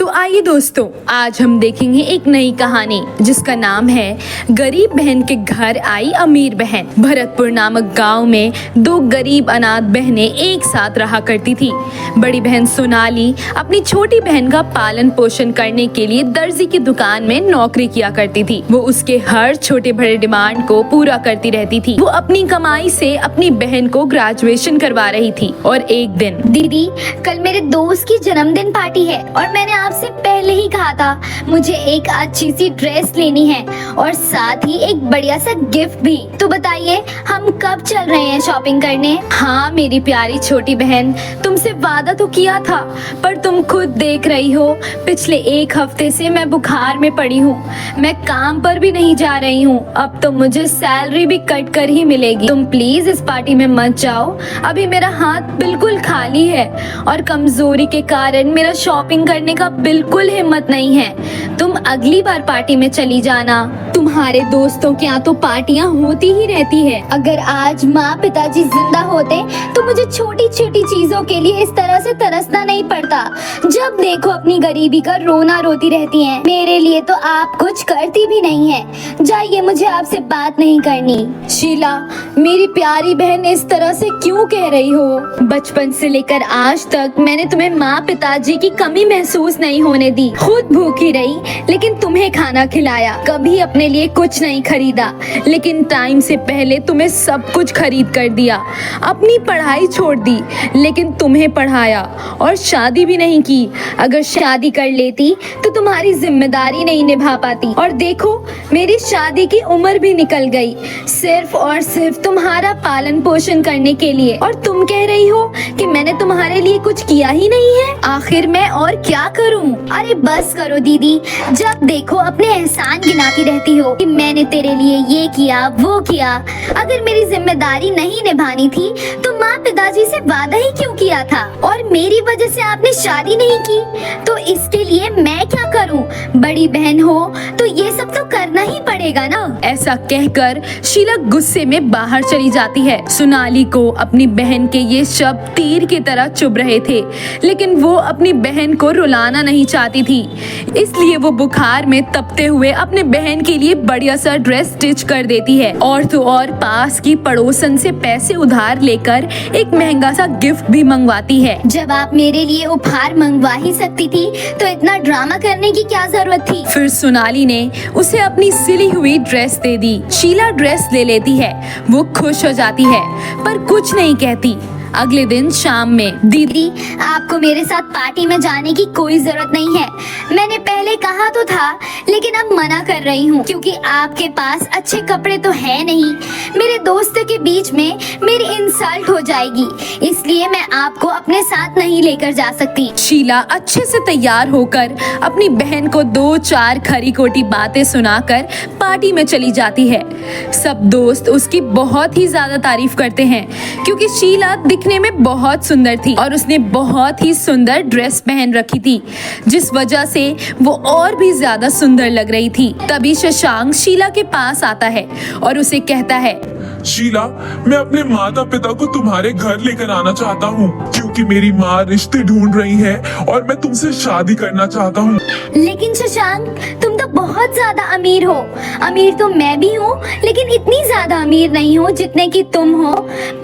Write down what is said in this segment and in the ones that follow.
तो आइए दोस्तों, आज हम देखेंगे एक नई कहानी जिसका नाम है गरीब बहन के घर आई अमीर बहन। भरतपुर नामक गांव में दो गरीब अनाथ बहनें एक साथ रहा करती थी। बड़ी बहन सोनाली अपनी छोटी बहन का पालन पोषण करने के लिए दर्जी की दुकान में नौकरी किया करती थी। वो उसके हर छोटे बड़े डिमांड को पूरा करती रहती थी। वो अपनी कमाई से अपनी बहन को ग्रेजुएशन करवा रही थी। और एक दिन, दीदी, कल मेरे दोस्त की जन्मदिन पार्टी है और मैंने आपसे पहले ही कहा था मुझे एक अच्छी सी ड्रेस लेनी है और साथ ही एक बढ़िया सा गिफ्ट भी। तो बताइए हम कब चल रहे हैं शॉपिंग करने? हाँ मेरी प्यारी छोटी बहन, तुमसे वादा तो किया था, पर तुम खुद देख रही हो पिछले एक हफ्ते से मैं बुखार में पड़ी हूँ। मैं काम पर भी नहीं जा रही हूँ। अब तो मुझे सैलरी भी कट कर ही मिलेगी। तुम प्लीज इस पार्टी में मत जाओ। अभी मेरा हाथ बिल्कुल खाली है और कमजोरी के कारण मेरा शॉपिंग करने का बिल्कुल हिम्मत नहीं है। तुम अगली बार पार्टी में चली जाना। तुम्हारे दोस्तों के यहाँ तो पार्टियाँ होती ही रहती है। अगर आज माँ पिताजी जिंदा होते तो मुझे छोटी छोटी चीजों के लिए इस तरह से तरसना नहीं पड़ता। जब देखो अपनी गरीबी का रोना रोती रहती हैं। मेरे लिए तो आप कुछ करती भी नहीं है। जाइए, मुझे आपसे बात नहीं करनी। शीला, मेरी प्यारी बहन, इस तरह से क्यों कह रही हो? बचपन से लेकर आज तक मैंने तुम्हें माँ पिताजी की कमी महसूस नहीं होने दी। खुद भूखी रही लेकिन तुम्हें खाना खिलाया। कभी अपने लिए कुछ नहीं खरीदा लेकिन टाइम से पहले तुम्हें सब कुछ खरीद कर दिया। अपनी पढ़ाई छोड़ दी लेकिन तुम्हें पढ़ाया और शादी भी नहीं की। अगर शादी कर लेती तो तुम्हारी जिम्मेदारी नहीं निभा पाती। और देखो मेरी शादी की उम्र भी निकल गई, सिर्फ और सिर्फ तुम्हारा पालन पोषण करने के लिए। और तुम कह रही हो कि मैंने तुम्हारे लिए कुछ किया ही नहीं है। आखिर मैं और क्या करूं? अरे बस करो दीदी, जब देखो अपने एहसान गिनाती रहती हो कि मैंने तेरे लिए ये किया वो किया। अगर मेरी जिम्मेदारी नहीं निभानी थी तो माँ पिताजी से वादा ही क्यों किया था? और मेरी वजह से आपने शादी नहीं की तो इसके लिए मैं क्या करूं? बड़ी बहन हो तो ये सब तो करना ही पड़ेगा ना। ऐसा कहकर शीला गुस्से में बाहर चली जाती है। सोनाली को अपनी बहन के ये शब्द तीर की तरह चुभ रहे थे, लेकिन वो अपनी बहन को रुलाना नहीं चाहती थी। इसलिए वो बुखार में तपते हुए अपने बहन के लिए बढ़िया सा ड्रेस स्टिच कर देती है। और तो और पास की पड़ोसन से पैसे उधार लेकर एक महंगा सा गिफ्ट भी मंगवाती है। जब आप मेरे लिए उपहार मंगवा ही सकती थी तो इतना ड्रामा करने की क्या जरूरत थी? फिर सोनाली ने उसे अपनी सिली हुई ड्रेस दे दी। शीला ड्रेस ले लेती है। वो खुश हो जाती है पर कुछ नहीं कहती। अगले दिन शाम में, दीदी, आपको मेरे साथ पार्टी में जाने की कोई जरूरत नहीं है। मैंने पहले कहा तो था लेकिन अब मना कर रही हूँ क्योंकि आपके पास अच्छे कपड़े तो है नहीं। मेरे दोस्तों के बीच में मेरी इंसल्ट हो जाएगी, इसलिए मैं आपको अपने साथ नहीं लेकर जा सकती। शीला अच्छे से तैयार होकर अपनी बहन को 2-4 खरी खोटी बातें सुनाकर पार्टी में चली जाती है। सब दोस्त उसकी बहुत ही ज्यादा तारीफ करते हैं क्योंकि शीला दिखने में बहुत सुंदर थी और उसने बहुत ही सुंदर ड्रेस पहन रखी थी, जिस वजह से वो और भी ज्यादा सुंदर लग रही थी। तभी शशांक शीला के पास आता है और उसे कहता है, शीला, मैं अपने माता पिता को तुम्हारे घर लेकर आना चाहता हूँ क्योंकि मेरी माँ रिश्ते ढूंढ रही है और मैं तुमसे शादी करना चाहता हूँ। लेकिन शशांक, तुम तो बहुत ज्यादा अमीर हो। अमीर तो मैं भी हूँ लेकिन इतनी ज्यादा अमीर नहीं हूँ जितने कि तुम हो।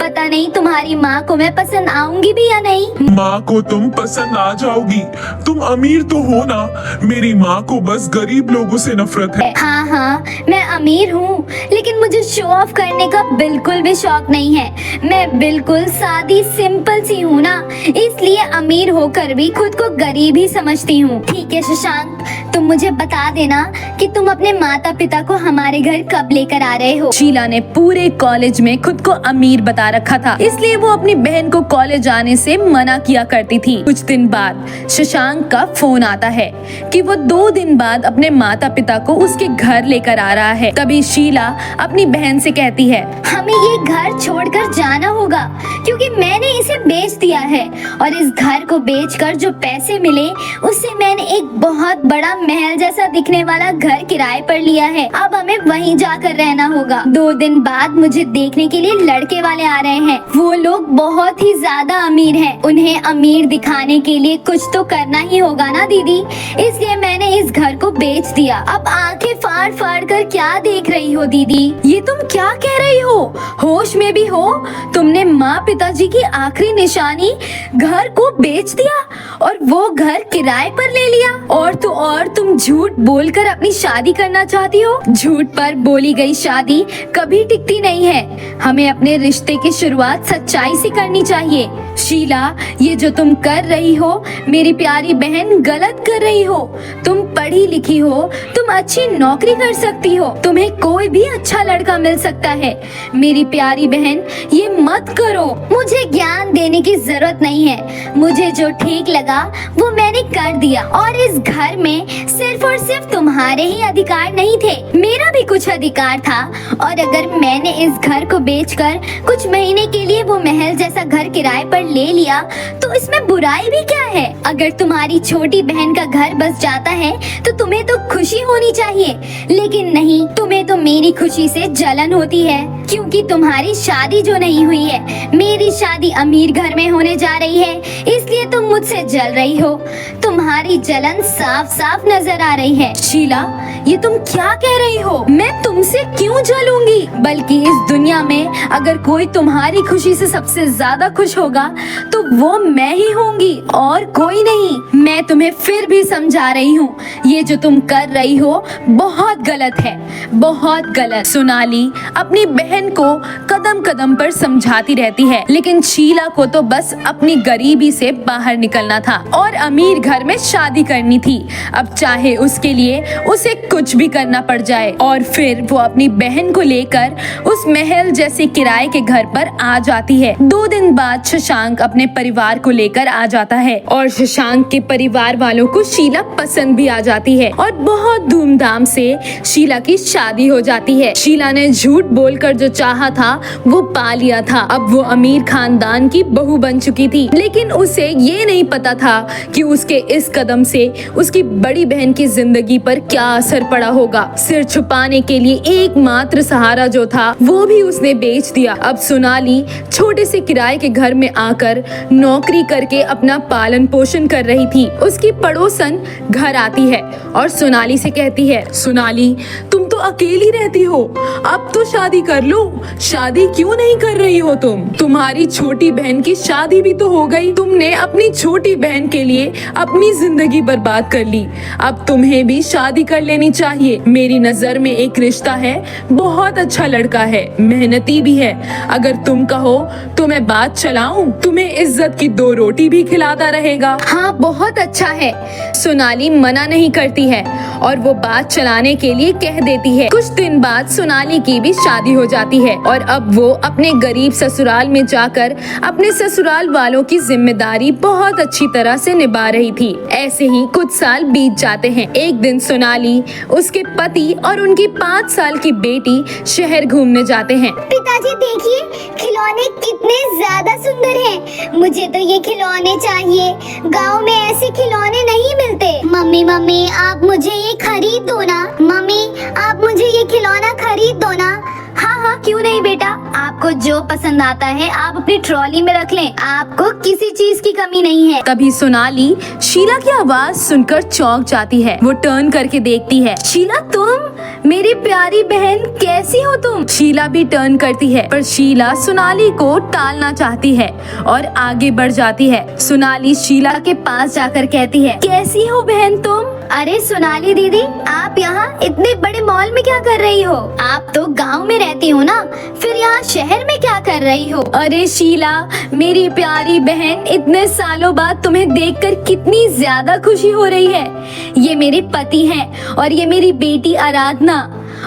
पता नहीं तुम्हारी माँ को मैं पसंद आऊंगी भी या नहीं। माँ को तुम पसंद आ जाओगी। तुम अमीर तो हो ना, मेरी माँ को बस गरीब लोगों से नफरत है। हाँ, मैं अमीर हूँ लेकिन मुझे शो ऑफ करने का बिल्कुल भी शौक नहीं है। मैं बिल्कुल सादी सिंपल सी हूँ ना, इसलिए अमीर होकर भी खुद को गरीब ही समझती हूँ। ठीक है शशांक, तुम मुझे बता देना कि तुम अपने माता पिता को हमारे घर कब लेकर आ रहे हो। शीला ने पूरे कॉलेज में खुद को अमीर बता रखा था, इसलिए वो अपनी बहन को कॉलेज आने से मना किया करती थी। कुछ दिन बाद शशांक का फोन आता है कि वो 2 दिन बाद अपने माता पिता को उसके घर लेकर आ रहा है। तभी शीला अपनी बहन से कहती है, हमें ये घर छोड़कर जाना होगा क्योंकि मैंने इसे बेच दिया है और इस घर को बेचकर जो पैसे मिले उससे मैंने एक बहुत बड़ा महल जैसा दिखने वाला घर किराए पर लिया है। अब हमें वहीं जाकर रहना होगा। 2 दिन बाद मुझे देखने के लिए लड़के वाले आ रहे हैं। वो लोग बहुत ही ज्यादा अमीर हैं। उन्हें अमीर दिखाने के लिए कुछ तो करना ही होगा ना दीदी, इसलिए मैंने इस घर को बेच दिया। अब आंखें फाड़ फाड़ कर क्या देख रही हो दीदी? ये तुम क्या कह रही हो? होश में भी हो? तुमने माँ पिताजी की आखिरी निशानी घर को बेच दिया और वो घर किराए पर ले लिया। और तुम झूठ बोलकर अपनी शादी करना चाहती हो। झूठ पर बोली गई शादी कभी टिकती नहीं है। हमें अपने रिश्ते की शुरुआत सच्चाई से करनी चाहिए। शीला, ये जो तुम कर रही हो मेरी प्यारी बहन, गलत कर रही हो। तुम पढ़ी लिखी हो, तुम अच्छी नौकरी कर सकती हो, तुम्हें कोई भी अच्छा लड़का मिल सकता है। मेरी प्यारी बहन, ये मत करो। मुझे ज्ञान देने की जरूरत नहीं है। मुझे जो ठीक लगा वो मैंने कर दिया। और इस घर में सिर्फ और सिर्फ तुम्हारे ही अधिकार नहीं थे, मेरा भी कुछ अधिकार था। और अगर मैंने इस घर को बेचकर कुछ महीने के लिए वो महल जैसा घर किराए पर ले लिया तो इसमें बुराई भी क्या है? अगर तुम्हारी छोटी बहन का घर बस जाता है तो तुम्हें तो खुशी होनी चाहिए, लेकिन नहीं, तुम्हें तो मेरी खुशी से जलन होती है, क्योंकि तुम्हारी शादी जो नहीं हुई है, मेरी शादी अमीर घर में होने जा रही है, इसलिए तुम मुझसे जल रही हो। तुम्हारी जलन साफ साफ नजर आ रही है। शीला, ये तुम क्या कह रही हो? मैं तुमसे क्यों जलूंगी? बल्कि इस दुनिया में अगर कोई तुम्हारी खुशी से सबसे ज्यादा खुश होगा तो वो मैं ही होंगी और कोई नहीं। मैं तुम्हें फिर भी समझा रही हूँ, ये जो तुम कर रही हो बहुत गलत है, बहुत गलत। सोनाली अपनी बहन को कदम कदम पर समझाती रहती है, लेकिन शीला को तो बस अपनी गरीबी से बाहर निकलना था और अमीर घर में शादी करनी थी। अब चाहे उसके लिए उसे कुछ भी करना पड़ जाए। और फिर वो अपनी बहन को लेकर उस महल जैसे किराए के घर पर आ जाती है। 2 दिन बाद शशांक अपने परिवार को लेकर आ जाता है और शशांक के परिवार वालों को शीला पसंद भी आ जाती है और बहुत धूमधाम से शीला की शादी हो जाती है। शीला ने झूठ बोलकर जो चाहा था वो पा लिया था। अब वो अमीर खानदान की बहू बन चुकी थी, लेकिन उसे ये नहीं पता था कि उसके इस कदम से उसकी बड़ी बहन की जिंदगी पर क्या असर पड़ा होगा। सिर छुपाने के लिए एकमात्र सहारा जो था वो भी उसने बेच दिया। अब सोनाली छोटे से किराए के घर में आकर नौकरी करके अपना पालन पोषण कर रही थी। उसकी पड़ोसन घर आती है और सोनाली से कहती है, सोनाली, तुम तो अकेली रहती हो, अब तो शादी कर लो। शादी क्यों नहीं कर रही हो तुम? तुम्हारी छोटी बहन की शादी भी तो हो गई। तुमने अपनी छोटी बहन के लिए अपनी जिंदगी बर्बाद कर ली। अब तुम्हें भी शादी कर लेनी चाहिए। मेरी नजर में एक रिश्ता है, बहुत अच्छा लड़का है, मेहनती भी है। अगर तुम कहो तो मैं बात चलाऊं, तुम्हें इज्जत की 2 रोटी भी खिलाता रहेगा। हाँ, बहुत अच्छा है। सोनाली मना नहीं करती है और वो बात चलाने के लिए कह देती है। कुछ दिन बाद सोनाली की भी शादी हो जाती है और अब वो अपने गरीब ससुराल में जाकर अपने ससुराल वालों की जिम्मेदारी बहुत अच्छी तरह से निभा रही थी। ऐसे ही कुछ साल बीत जाते हैं। एक दिन सोनाली, उसके पति और उनकी 5 साल की बेटी शहर घूमने जाते हैं। पिताजी देखिए, खिलौने कितने ज्यादा सुंदर हैं। मुझे तो ये खिलौने चाहिए। गांव में ऐसे खिलौने नहीं मिलते। मम्मी, आप मुझे ये खरीद दो ना। मम्मी, आप मुझे ये खिलौना खरीद दो ना। हाँ, क्यों नहीं बेटा, आपको जो पसंद आता है आप अपनी ट्रॉली में रख लें। आपको किसी चीज की कमी नहीं है। तभी सोनाली शीला की आवाज सुनकर चौंक जाती है। वो टर्न करके देखती है। शीला, तुम? मेरी प्यारी बहन, कैसी हो तुम? शीला भी टर्न करती है, पर शीला सोनाली को टालना चाहती है और आगे बढ़ जाती है। सोनाली शीला के पास जाकर कहती है, कैसी हो बहन तुम? अरे सोनाली दीदी, आप यहाँ इतने बड़े मॉल में क्या कर रही हो? आप तो गांव में रहती हो ना, फिर यहाँ शहर में क्या कर रही हो? अरे शीला, मेरी प्यारी बहन, इतने सालों बाद तुम्हें देखकर कितनी ज्यादा खुशी हो रही है। ये मेरे पति हैं और ये मेरी बेटी आराधना,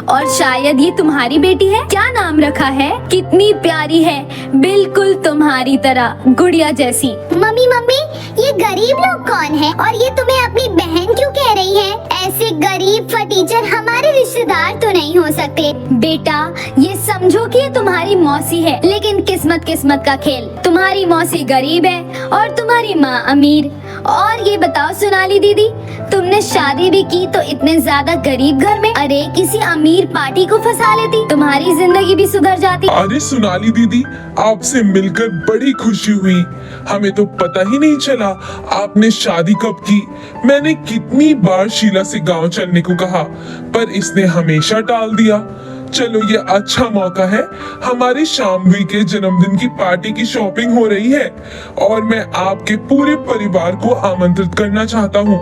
और शायद ये तुम्हारी बेटी है। क्या नाम रखा है? कितनी प्यारी है, बिल्कुल तुम्हारी तरह, गुड़िया जैसी। मम्मी, ये गरीब लोग कौन है और ये तुम्हें अपनी बहन क्यों कह रही है? ऐसे गरीब फटीचर हमारे रिश्तेदार तो नहीं हो सकते। बेटा, ये समझो कि ये तुम्हारी मौसी है, लेकिन किस्मत का खेल। तुम्हारी मौसी गरीब है और तुम्हारी माँ अमीर, और ये बताओ सोनाली दीदी, तुमने शादी भी की तो इतने ज्यादा गरीब घर में, अरे किसी अमीर पार्टी को फंसा लेती, तुम्हारी जिंदगी भी सुधर जाती। अरे सोनाली दीदी, आपसे मिलकर बड़ी खुशी हुई। हमें तो पता ही नहीं चला आपने शादी कब की। मैंने कितनी बार शीला से गांव चलने को कहा, पर इसने हमेशा टाल दिया। चलो ये अच्छा मौका है, हमारे शामवी के जन्मदिन की पार्टी की शॉपिंग हो रही है और मैं आपके पूरे परिवार को आमंत्रित करना चाहता हूँ,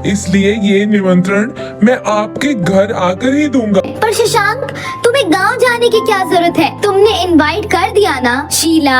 इसलिए ये निमंत्रण मैं आपके घर आकर ही दूंगा। पर शशांक, तुम्हें गांव जाने की क्या जरूरत है? तुमने इनवाइट कर दिया ना। शीला,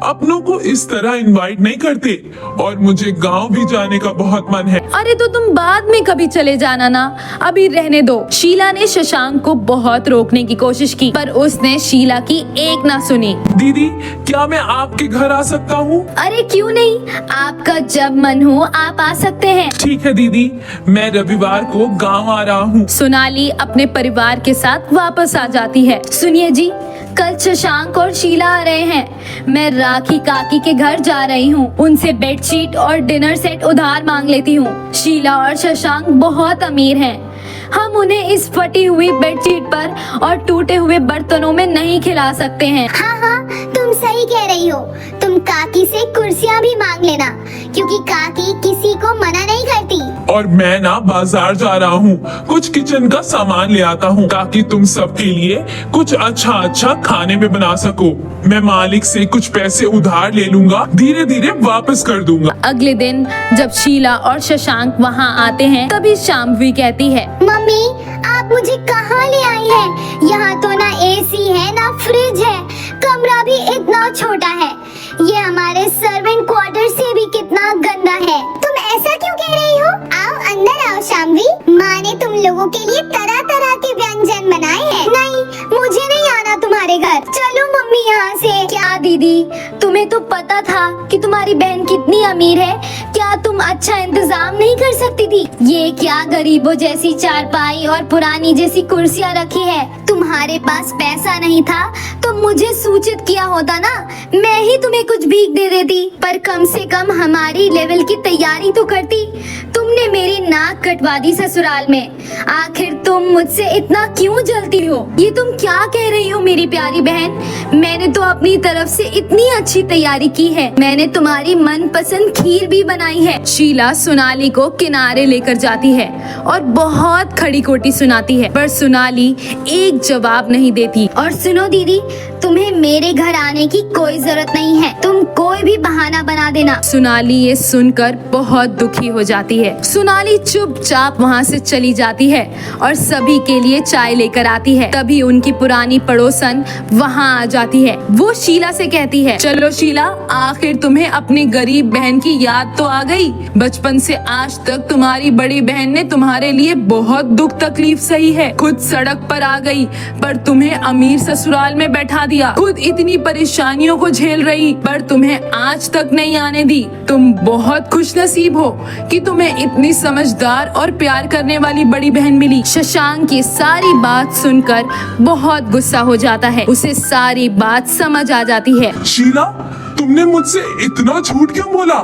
अपनों को इस तरह इनवाइट नहीं करते और मुझे गांव भी जाने का बहुत मन है। अरे तो तुम बाद में कभी चले जाना ना, अभी रहने दो। शीला ने शशांक को बहुत रोकने की कोशिश की, पर उसने शीला की एक ना सुनी। दीदी, क्या मैं आपके घर आ सकता हूँ? अरे क्यों नहीं, आपका जब मन हो आप आ सकते हैं। ठीक है दीदी, मैं रविवार को गांव आ रहा हूँ। सोनाली अपने परिवार के साथ वापस आ जाती है। सुनिए जी, कल शशांक और शीला आ रहे हैं। मैं राखी काकी के घर जा रही हूँ, उनसे बेडशीट और डिनर सेट उधार मांग लेती हूँ। शीला और शशांक बहुत अमीर हैं, हम उन्हें इस फटी हुई बेडशीट पर और टूटे हुए बर्तनों में नहीं खिला सकते हैं। हाँ हाँ, तुम सही कह रही हो। तुम काकी से कुर्सियाँ भी मांग लेना, क्योंकि काकी किसी को मना नहीं करती। और मैं ना बाजार जा रहा हूँ, कुछ किचन का सामान ले आता हूँ ताकि तुम सबके लिए कुछ अच्छा अच्छा खाने में बना सको। मैं मालिक से कुछ पैसे उधार ले लूंगा, धीरे धीरे वापस कर दूंगा। अगले दिन जब शीला और शशांक वहाँ आते हैं, तभी शाम्वी कहती है, मम्मी, आप मुझे कहाँ ले आई हैं? यहाँ तो ना एसी है ना फ्रिज है, कमरा भी इतना छोटा है। ये हमारे सर्वेंट क्वार्टर से भी कितना गंदा है। तुम ऐसा क्यों कह रही हो? आओ अंदर आओ शाम्वी, माँ ने तुम लोगों के लिए तरह तरह के व्यंजन बनाए हैं। नहीं, मुझे नहीं आना तुम्हारे घर, चलो मम्मी यहाँ से। क्या दीदी, तुम्हें तो पता था कि तुम्हारी बहन कितनी अमीर है, क्या तुम अच्छा इंतजाम नहीं कर सकती थी? ये क्या गरीबों जैसी चारपाई और पुरानी जैसी कुर्सियाँ रखी है? तुम्हारे पास पैसा नहीं था तो मुझे सूचित किया होता ना, मैं ही तुम्हें कुछ भीख दे देती। पर कम से कम हमारी लेवल की तैयारी तो करती। तुमने मेरी नाक कटवा दी ससुराल में। आखिर तुम मुझसे इतना क्यों जलती हो? ये तुम क्या कह रही हो मेरी प्यारी बहन? मैंने तो अपनी तरफ से इतनी अच्छी तैयारी की है, मैंने तुम्हारी मनपसंद खीर भी बनाई है। शीला सोनाली को किनारे लेकर जाती है और बहुत खड़ी खोटी सुनाती है, पर सोनाली एक जवाब नहीं देती। और सुनो दीदी, तुम्हें मेरे घर आने की कोई जरूरत नहीं है, तुम कोई भी बहाना बना देना। सोनाली ये सुनकर बहुत दुखी हो जाती है। सोनाली चुपचाप वहाँ से चली जाती है और सभी के लिए चाय लेकर आती है। तभी उनकी पुरानी पड़ोसन वहाँ आ जाती है। वो शीला से कहती है, चलो शीला, आखिर तुम्हें अपनी गरीब बहन की याद तो आ गई। बचपन से आज तक तुम्हारी बड़ी बहन ने तुम्हारे लिए बहुत दुख तकलीफ सही है, खुद सड़क पर आ गई पर तुम्हें अमीर ससुराल में बैठा दिया, खुद इतनी परेशानियों को झेल रही पर तुम्हें आज तक नहीं आने दी। तुम बहुत खुशनसीब हो कि तुम्हें इतनी समझदार और प्यार करने वाली बड़ी बहन मिली। शशांक की सारी बात सुनकर बहुत गुस्सा हो जाता है, उसे सारी बात समझ आ जाती है। शीला, तुमने मुझसे इतना झूठ क्यों बोला?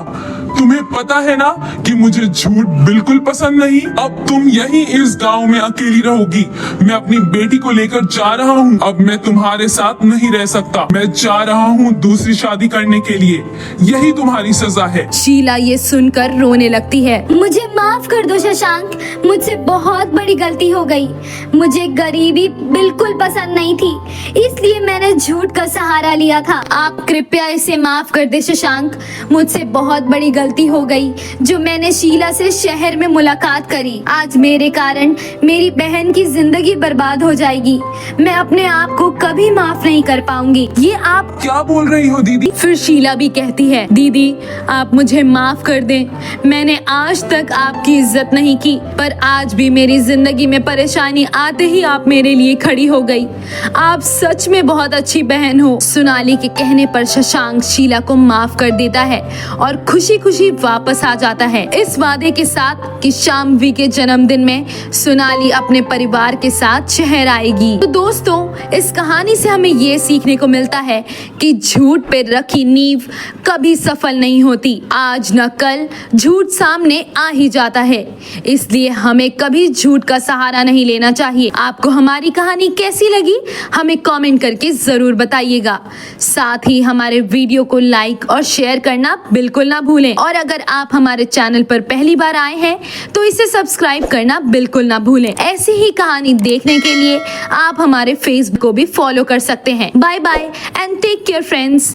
तुम्हें पता है ना कि मुझे झूठ बिल्कुल पसंद नहीं। अब तुम यहीं इस गांव में अकेली रहोगी। मैं अपनी बेटी को लेकर जा रहा हूँ। अब मैं तुम्हारे साथ नहीं रह सकता। मैं जा रहा हूँ दूसरी शादी करने के लिए। यही तुम्हारी सजा है। शीला ये सुनकर रोने लगती है। मुझे माफ कर दो शशांक, मुझसे बहुत बड़ी गलती हो गई। मुझे गरीबी बिल्कुल पसंद नहीं थी, इसलिए मैंने झूठ का सहारा लिया था। आप कृपया इसे माफ कर दे शशांक, मुझसे बहुत बड़ी गलती हो गई जो मैंने शीला से शहर में मुलाकात करी। आज मेरे कारण मेरी बहन की जिंदगी बर्बाद हो जाएगी। मैं अपने आप को कभी माफ नहीं कर पाऊंगी। ये आप क्या बोल रही हो दीदी? फिर शीला भी कहती है, दीदी आप मुझे माफ कर दें। मैंने आज तक आपकी इज्जत नहीं की, पर आज भी मेरी जिंदगी में परेशानी आते ही आप मेरे लिए खड़ी हो गई। आप सच में बहुत अच्छी बहन हो। सोनाली के कहने पर शशांक शीला को माफ कर देता है और खुशी खुशी वापस आ जाता है, इस वादे के साथ कि शाम्वी के जन्मदिन में सोनाली अपने परिवार के साथ शहर आएगी। तो दोस्तों, इस कहानी से हमें ये सीखने को मिलता है कि झूठ पे रखी नींव कभी सफल नहीं होती। आज न कल झूठ सामने आ ही जाता है, इसलिए हमें कभी झूठ का सहारा नहीं लेना चाहिए। आपको हमारी कहानी कैसी लगी हमें कमेंट करके जरूर बताइएगा। साथ ही हमारे वीडियो को लाइक और शेयर करना बिल्कुल ना भूलें। और अगर आप हमारे चैनल पर पहली बार आए हैं तो इसे सब्सक्राइब करना बिल्कुल ना भूलें। ऐसी ही कहानी देखने के लिए आप हमारे फेसबुक को भी फॉलो कर सकते हैं। Bye bye and take care friends.